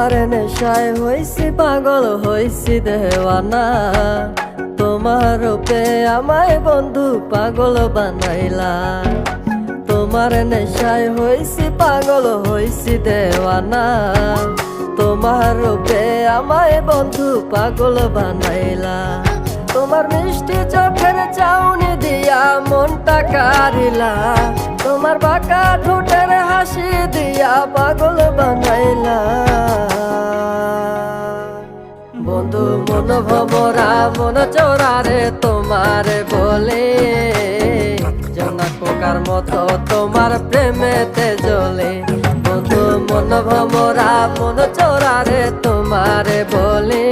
তোমার নেশায় হইছি পাগল হইছি দেওয়ানা, তোমার রূপে আমায় বন্ধু পাগল বানাইলা। তোমার নেশায় হইছি পাগল হইছি দেওয়ানা, তোমার রূপে আমায় বন্ধু পাগল বানাইলা। তোমার মিষ্টি চোখের চাউনি দিয়া মনটা কারিলা, তোমার বাঁকা ঠোঁটের হাসি দিয়া পাগল বানাইলা। বন্ধু মন ভমরা মন চোরারে তোমার বলে, জনক পোকার মতো তোমার প্রেমেতে জ্বলে। বন্ধু মন ভমরা মন চোরারে তোমার বলে।